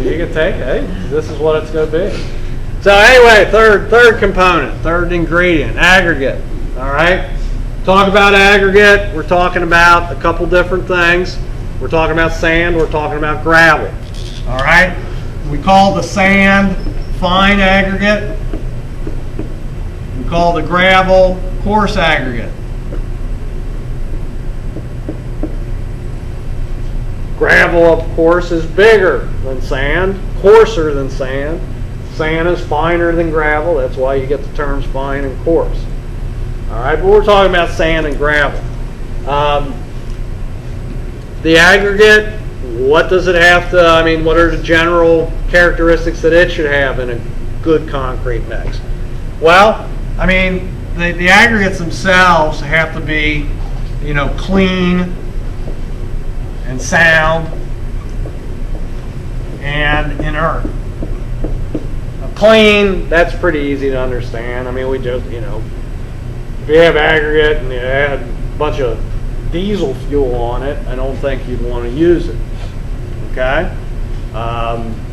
you can take it. Hey, this is what it's going to be. So anyway, third component, third ingredient, aggregate. All right. Talk about aggregate. We're talking about a couple different things. We're talking about sand. We're talking about gravel. All right. We call the sand fine aggregate. We call the gravel coarse aggregate. Gravel, of course, is bigger than sand, coarser than sand. Sand is finer than gravel. That's why you get the terms fine and coarse. All right, but we're talking about sand and gravel. The aggregate, what does it have to, I mean, what are the general characteristics that it should have in a good concrete mix? Well, I mean, the aggregates themselves have to be, clean and sound and inert. Clean, that's pretty easy to understand. I mean, we just, if you have aggregate and you add a bunch of diesel fuel on it, I don't think you'd want to use it. Okay?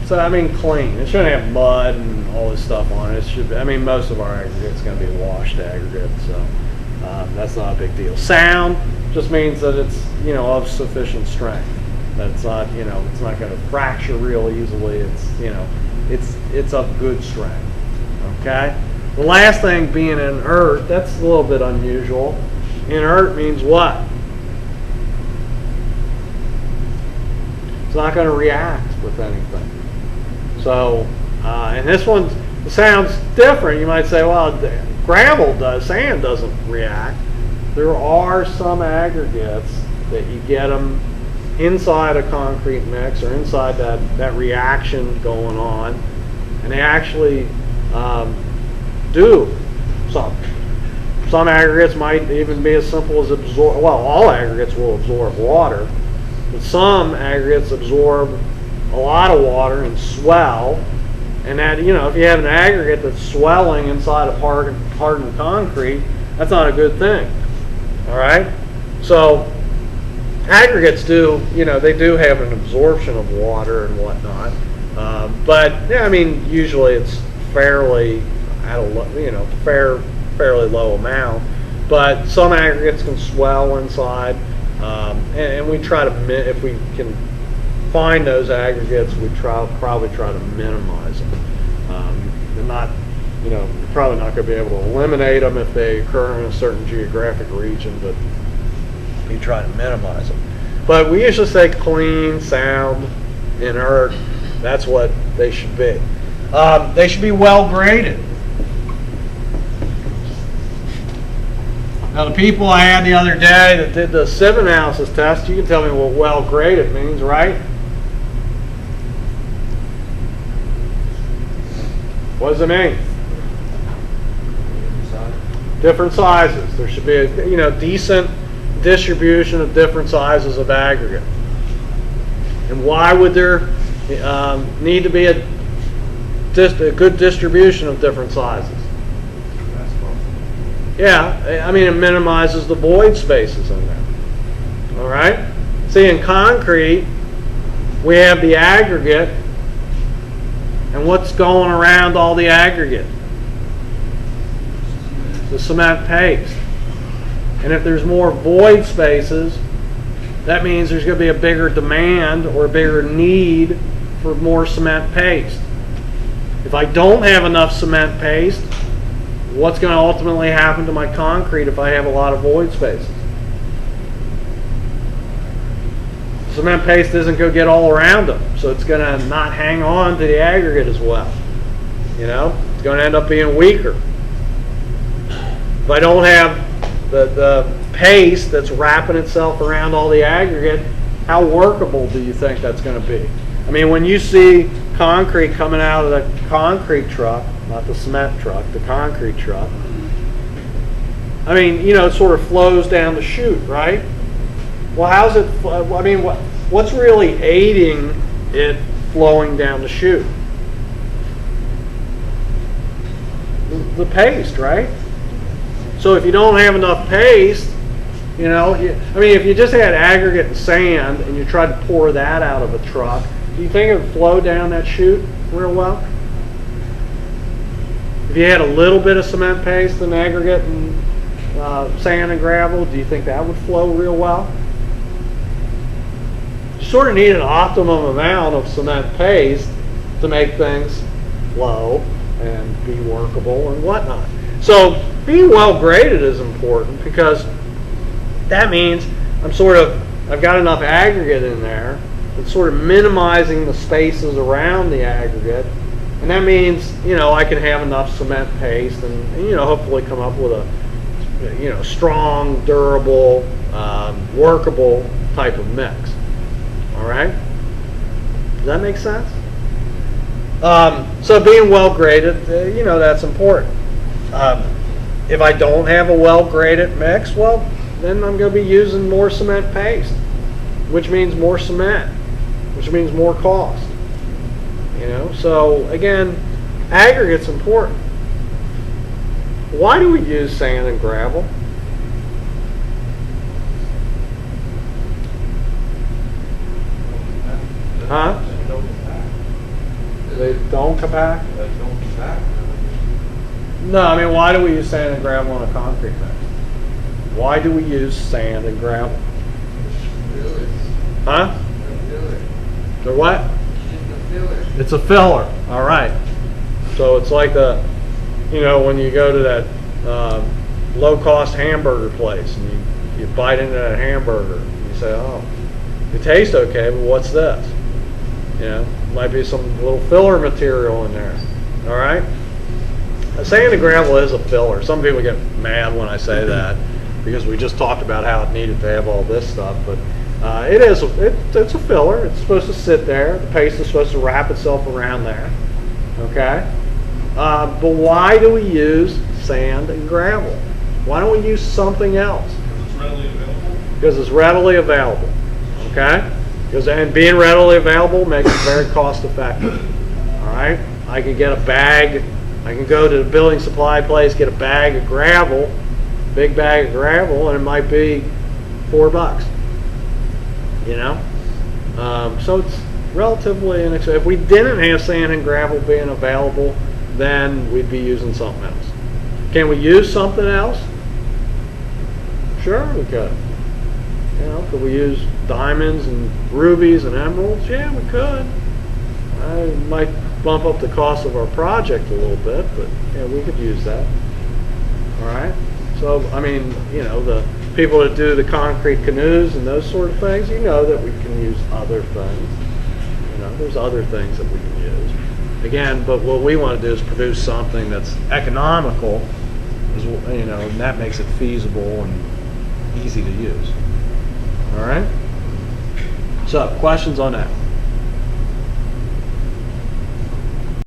So, I mean, clean. It shouldn't have mud and all this stuff on it. It should be, I mean, most of our aggregate is going to be washed aggregate, so that's not a big deal. Sound just means that it's, of sufficient strength. That it's not, it's not going to fracture real easily. It's, it's of good strength. Okay? The last thing being inert, that's a little bit unusual. Inert means what? It's not going to react with anything. So, and this one sounds different. You might say, well, gravel does, sand doesn't react. There are some aggregates that you get them inside a concrete mix or inside that reaction going on, and they actually do something. Some aggregates might even be as simple as absorb. Well, all aggregates will absorb water, but some aggregates absorb a lot of water and swell. And that, if you have an aggregate that's swelling inside of hardened concrete, that's not a good thing. All right. So aggregates do, they do have an absorption of water and whatnot, but yeah, I mean, usually it's fairly at a fairly low amount. But some aggregates can swell inside, and we try to, if we can find those aggregates, we probably try to minimize them. They're not, you're probably not going to be able to eliminate them if they occur in a certain geographic region, but you try to minimize them. But we usually say clean, sound, inert. That's what they should be. They should be well graded. Now, the people I had the other day that did the sieve analysis test, you can tell me what well graded means, right? What does it mean? Different sizes. There should be a decent distribution of different sizes of aggregate. And why would there need to be a good distribution of different sizes? Yeah, I mean, it minimizes the void spaces in there. All right? See, in concrete, we have the aggregate, and what's going around all the aggregate? The cement paste. And if there's more void spaces, that means there's going to be a bigger demand or a bigger need for more cement paste. If I don't have enough cement paste, what's going to ultimately happen to my concrete if I have a lot of void spaces? Cement paste isn't going to get all around them, so it's going to not hang on to the aggregate as well. It's going to end up being weaker. If I don't have the paste that's wrapping itself around all the aggregate, how workable do you think that's going to be? I mean, when you see concrete coming out of the concrete truck, not the cement truck, the concrete truck, I mean, it sort of flows down the chute, right? Well, how's it, I mean, what's really aiding it flowing down the chute? The paste, right? So if you don't have enough paste, I mean, if you just had aggregate and sand and you tried to pour that out of a truck, do you think it would flow down that chute real well? If you had a little bit of cement paste and aggregate and sand and gravel, do you think that would flow real well? You sort of need an optimum amount of cement paste to make things flow and be workable and whatnot. So being well graded is important because that means I've got enough aggregate in there. It's sort of minimizing the spaces around the aggregate. And that means, I can have enough cement paste and hopefully come up with a, strong, durable, workable type of mix. All right? Does that make sense? So being well graded, that's important. If I don't have a well graded mix, well, then I'm going to be using more cement paste, which means more cement, which means more cost. So again, aggregate's important. Why do we use sand and gravel? Huh? They don't compact? No, I mean, why do we use sand and gravel in a concrete mix? Why do we use sand and gravel? Huh? They're what? It's a filler. All right. So it's like when you go to that low-cost hamburger place and you bite into that hamburger and you say, oh, it tastes okay, but what's this? Might be some little filler material in there. All right. Sand and gravel is a filler. Some people get mad when I say that because we just talked about how it needed to have all this stuff, but it's a filler. It's supposed to sit there. The paste is supposed to wrap itself around there. Okay? But why do we use sand and gravel? Why don't we use something else? Because it's readily available. Because it's readily available. Okay? And being readily available makes it very cost effective. All right? I can get a bag. I can go to the building supply place, get a bag of gravel, big bag of gravel, and it might be $4. So it's relatively inexpensive. If we didn't have sand and gravel being available, then we'd be using something else. Can we use something else? Sure, we could. Could we use diamonds and rubies and emeralds? Yeah, we could. It might bump up the cost of our project a little bit, but we could use that. All right. So I mean, the people that do the concrete canoes and those sort of things, that we can use other things. There's other things that we can use. Again, but what we want to do is produce something that's economical, and that makes it feasible and easy to use. All right. So, questions on that?